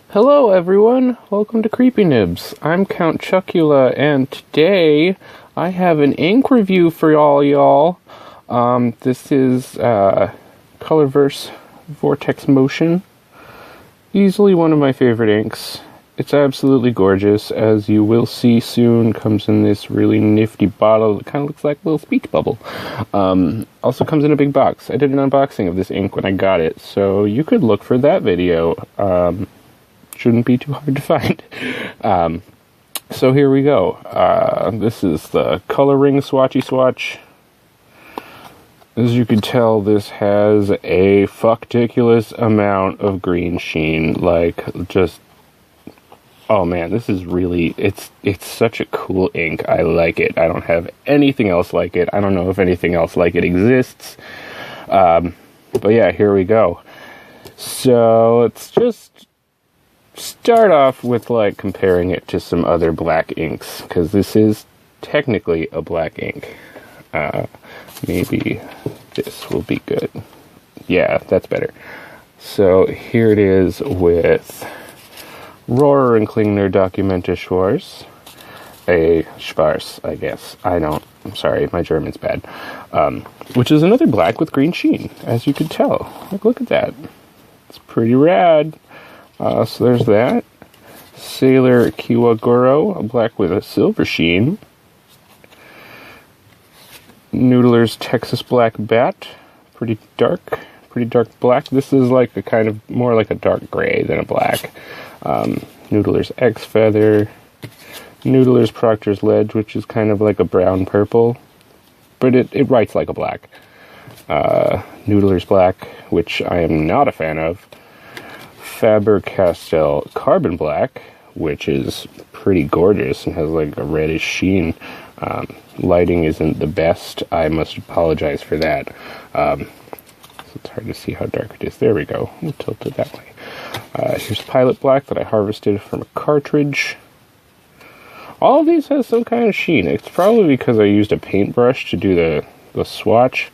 Hello everyone, welcome to Creepy Nibs. I'm Count Chuckula, and today I have an ink review for y'all. This is Colorverse Vortex Motion. Easily one of my favorite inks. It's absolutely gorgeous, as you will see soon. Comes in this really nifty bottle that kind of looks like a little speech bubble. Also comes in a big box. I did an unboxing of this ink when I got it, so you could look for that video. Shouldn't be too hard to find. So here we go. This is the Color Ring Swatchy Swatch. As you can tell, this has a fuckticulous amount of green sheen. Like, just... oh man, this is really... It's such a cool ink. I like it. I don't have anything else like it. I don't know if anything else like it exists. But yeah, here we go. So, let's just start off with, like, comparing it to some other black inks, because this is technically a black ink. Maybe this will be good. Yeah, that's better. So here it is with Rohrer and Klingner Documenta Schwarz. Schwarz, I guess. I'm sorry, my German's bad. Which is another black with green sheen, as you can tell. Like, look at that. It's pretty rad. So there's that. Sailor Kiwagoro, a black with a silver sheen. Noodler's Texas Black Bat, pretty dark black. This is like a kind of more like a dark gray than a black. Noodler's X Feather. Noodler's Proctor's Ledge, which is kind of like a brown purple, but it writes like a black. Noodler's Black, which I am not a fan of. Faber-Castell Carbon Black, which is pretty gorgeous and has like a reddish sheen. Lighting isn't the best. I must apologize for that. So it's hard to see how dark it is. There we go. We'll tilt it that way. Here's Pilot Black that I harvested from a cartridge. All of these have some kind of sheen. It's probably because I used a paintbrush to do the swatch.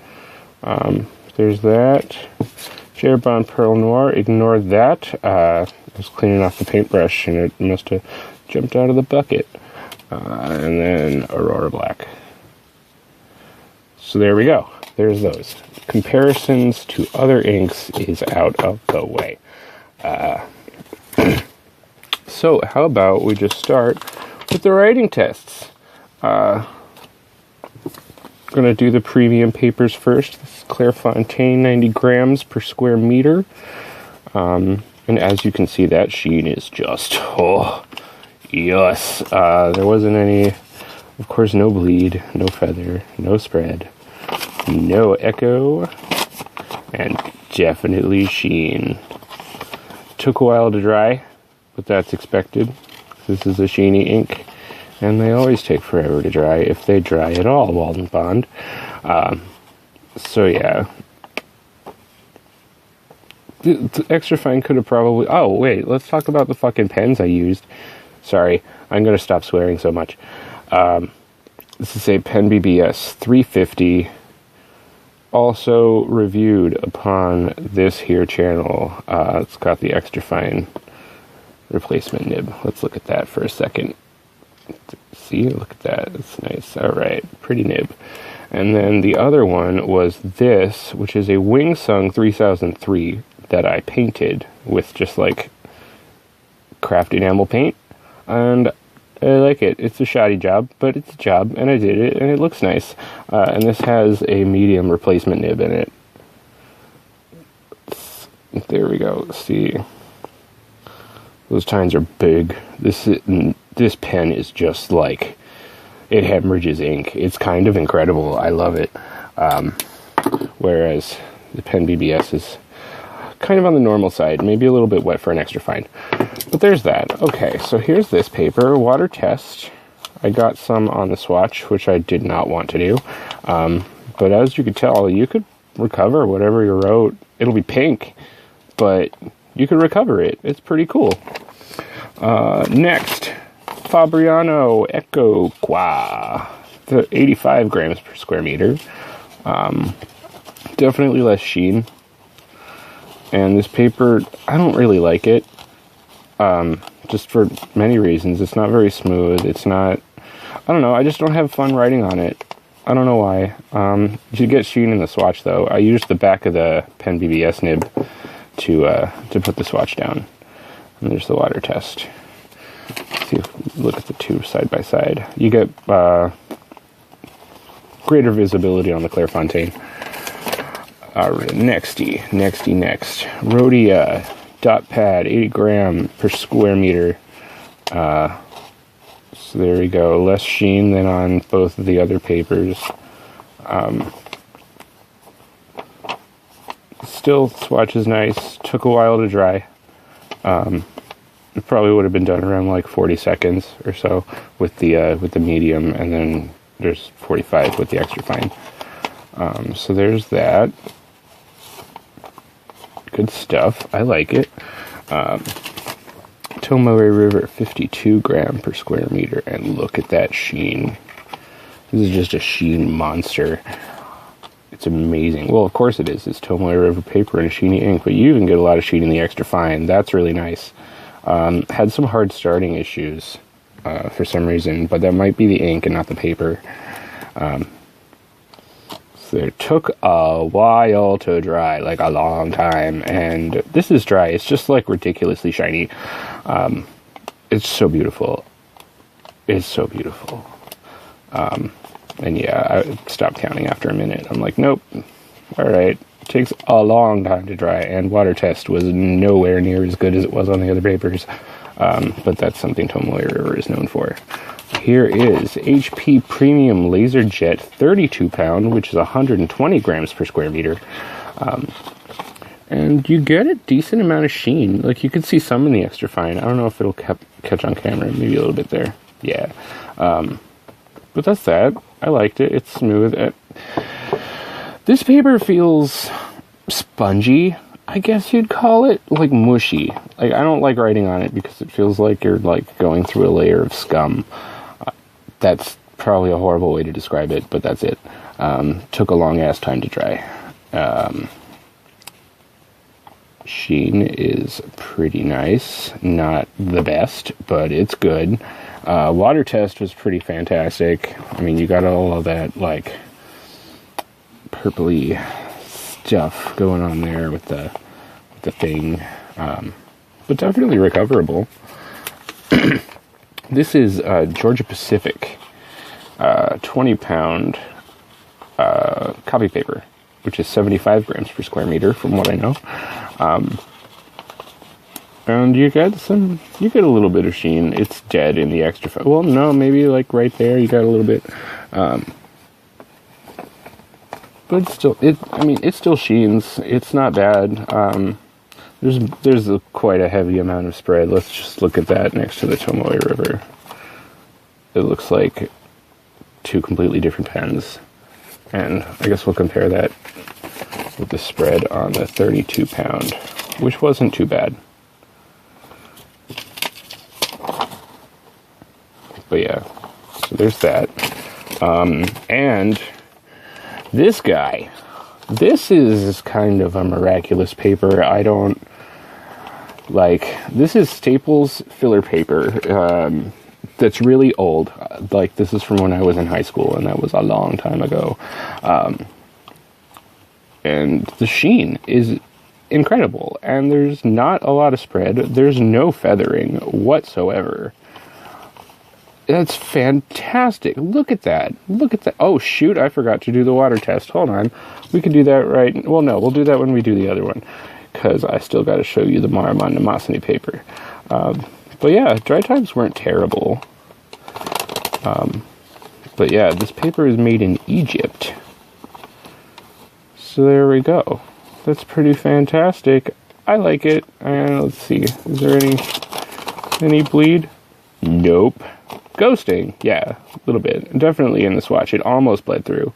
There's that. Jerbon Pearl Noir, ignore that. I was cleaning off the paintbrush and it must have jumped out of the bucket. And then Aurora Black. So there we go. There's those. Comparisons to other inks is out of the way. So how about we just start with the writing tests. Going to do the premium papers first. This is Clairefontaine, 90 grams per square meter. And as you can see, that sheen is just, oh, yes. There wasn't any, of course, no bleed, no feather, no spread, no echo, and definitely sheen. Took a while to dry, but that's expected. This is a sheeny ink. And they always take forever to dry, if they dry at all, Walden Bond. So yeah. The extra fine could have probably... oh, wait, let's talk about the fucking pens I used. Sorry, I'm going to stop swearing so much. This is a Pen BBS 350. Also reviewed upon this here channel. It's got the extra fine replacement nib. Let's look at that for a second. See, look at that. It's nice. Alright, pretty nib. And then the other one was this, which is a Wing Sung 3003 that I painted with just like craft enamel paint. And I like it. It's a shoddy job, but it's a job, and I did it, and it looks nice. And this has a medium replacement nib in it. There we go. See, those tines are big. This pen is just like, it hemorrhages ink. It's kind of incredible. I love it. Whereas the Pen BBS is kind of on the normal side, maybe a little bit wet for an extra fine. But there's that. Okay, so here's this paper, water test. I got some on the swatch, which I did not want to do. But as you could tell, you could recover whatever you wrote. It'll be pink, but you could recover it. It's pretty cool. Next, Fabriano Echo Qua, the 85 grams per square meter. Definitely less sheen. And this paper, I don't really like it. just for many reasons. It's not very smooth. It's not, I don't know, I just don't have fun writing on it. I don't know why. You should get sheen in the swatch, though. I used the back of the pen BBS nib to put the swatch down. And there's the water test. Let's see if we look at the two side by side. You get greater visibility on the Clairefontaine. Nexty. Rhodia dot pad, 80 gram per square meter. So there we go. Less sheen than on both of the other papers. Still, swatch is nice. Took a while to dry. It probably would have been done around like 40 seconds or so with the medium, and then there's 45 with the extra fine. So there's that. Good stuff. I like it. Tomoe River, 52 gram per square meter, and look at that sheen. This is just a sheen monster. It's amazing. Well, of course it is. It's Tomoe River paper and a sheeny ink, but you even get a lot of sheen in the extra fine. That's really nice. Had some hard starting issues for some reason, but that might be the ink and not the paper. So it took a while to dry, like a long time, and this is dry. It's just like ridiculously shiny. It's so beautiful. It's so beautiful. And yeah, I stopped counting after a minute. I'm like, nope. All right. It takes a long time to dry, and water test was nowhere near as good as it was on the other papers. But that's something Tomoe River is known for. Here is HP Premium Laserjet 32 pound, which is 120 grams per square meter. And you get a decent amount of sheen. Like, you can see some in the extra fine. I don't know if it'll catch on camera. Maybe a little bit there. Yeah. But that's that. I liked it. It's smooth. This paper feels spongy, I guess you'd call it. Like mushy. Like, I don't like writing on it because it feels like you're like going through a layer of scum. That's probably a horrible way to describe it, but that's it. Took a long ass time to dry. Sheen is pretty nice. Not the best, but it's good. Water test was pretty fantastic. I mean, you got all of that, like, purpley stuff going on there with the thing. But definitely recoverable. This is Georgia Pacific 20 pound copy paper, which is 75 grams per square meter from what I know. And you get a little bit of sheen. It's dead in the extra, well, no, maybe like right there you got a little bit. But it's still, it still sheens. It's not bad. There's quite a heavy amount of spread. Let's just look at that next to the Tomoe River. It looks like two completely different pens. And I guess we'll compare that with the spread on the 32 pound, which wasn't too bad. But yeah, so there's that. And this guy, this is kind of a miraculous paper. I don't like, this is Staples filler paper. That's really old. Like, this is from when I was in high school, and that was a long time ago. And the sheen is incredible, and there's not a lot of spread. There's no feathering whatsoever. That's fantastic. Look at that. Look at that. Oh, shoot, I forgot to do the water test. Hold on. We could do that right. Well, no, we'll do that when we do the other one, because I still got to show you the Maruman Mnemosyne paper. But yeah, dry times weren't terrible. But yeah, this paper is made in Egypt. So there we go. That's pretty fantastic. I like it. Let's see. Is there any bleed? Nope. Ghosting. Yeah, a little bit. Definitely in the swatch. It almost bled through.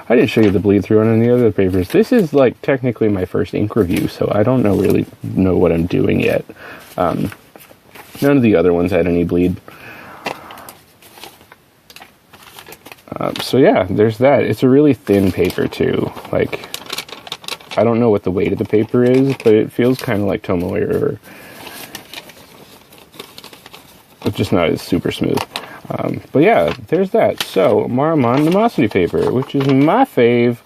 I didn't show you the bleed through on any other papers. This is like technically my first ink review, so I don't really know what I'm doing yet. None of the other ones had any bleed. So yeah, there's that. It's a really thin paper too. Like, I don't know what the weight of the paper is, but it feels kind of like Tomoe River. it's just not as super smooth. But yeah, there's that. So, Maruman Mnemosyne paper, which is my fave.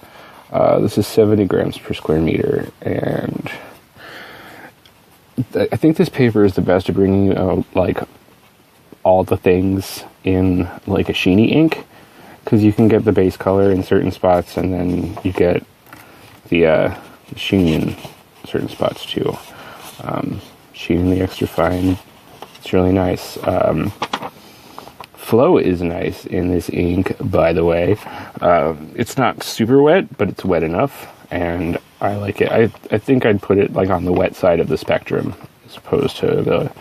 This is 70 grams per square meter, and I think this paper is the best at bringing out, like, all the things in, like, a sheeny ink, because you can get the base color in certain spots, and then you get the sheen in certain spots, too. Sheen the extra fine. It's really nice. Flow is nice in this ink, by the way. It's not super wet, but it's wet enough, and I like it. I think I'd put it like on the wet side of the spectrum as opposed to the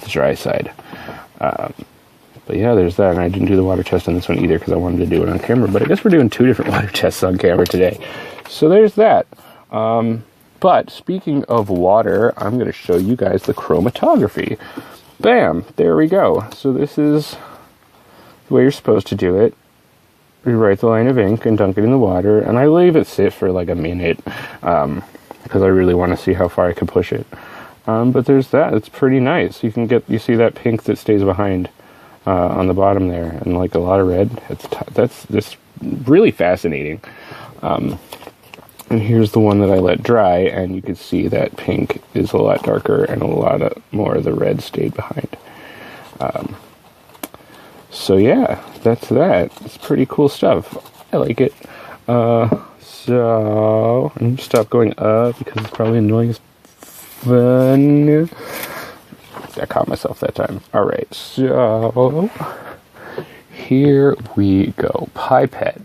dry side. But yeah, there's that, and I didn't do the water test on this one either because I wanted to do it on camera, but I guess we're doing 2 different water tests on camera today. So there's that. But speaking of water, I'm going to show you guys the chromatography. Bam! There we go. So this is the way you're supposed to do it. You write the line of ink and dunk it in the water, and I leave it sit for like a minute because I really want to see how far I can push it. But there's that. It's pretty nice. You see that pink that stays behind on the bottom there, and like a lot of red. That's really fascinating. And here's the one that I let dry, and you can see that pink is a lot darker, and a lot more of the red stayed behind. So yeah, that's that. It's pretty cool stuff. I like it. So I'm gonna stop going up because it's probably annoying as fun. I caught myself that time. Alright, so here we go. Pipette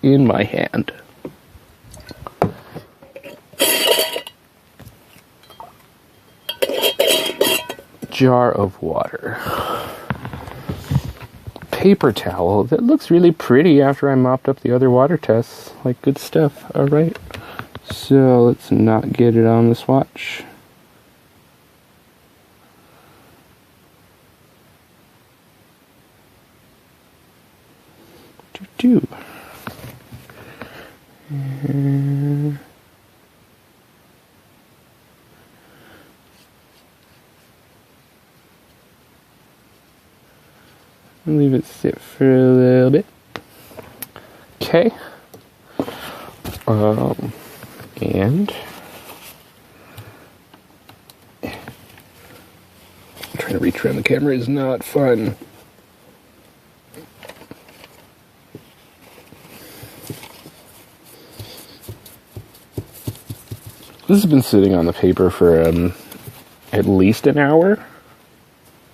in my hand. Jar of water. Paper towel that looks really pretty after I mopped up the other water tests. Like, good stuff. Alright. So let's not get it on the swatch. Do. Leave it sit for a little bit. Okay. And trying to reach around the camera is not fun. This has been sitting on the paper for at least an hour,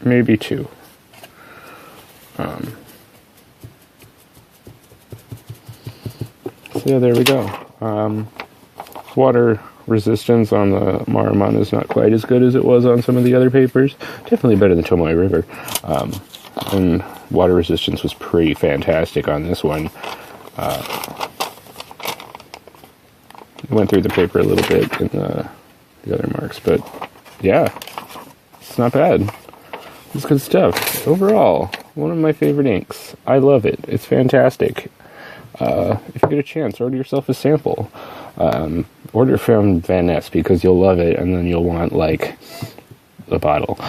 maybe 2. So yeah, there we go. Water resistance on the Maruman is not quite as good as it was on some of the other papers. Definitely better than Tomoe River. And water resistance was pretty fantastic on this one. Went through the paper a little bit in the other marks, but yeah, it's not bad. It's good stuff. Overall, one of my favorite inks. I love it. It's fantastic. If you get a chance, order yourself a sample. Order from Van Ness because you'll love it, and then you'll want, like, a bottle.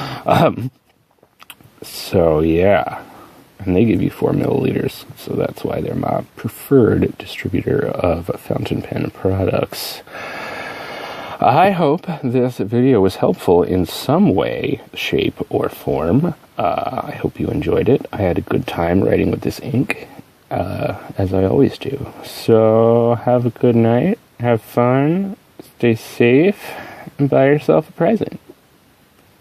So, yeah. And they give you 4 milliliters, so that's why they're my preferred distributor of fountain pen products. I hope this video was helpful in some way, shape, or form. I hope you enjoyed it. I had a good time writing with this ink, as I always do. So, have a good night, have fun, stay safe, and buy yourself a present.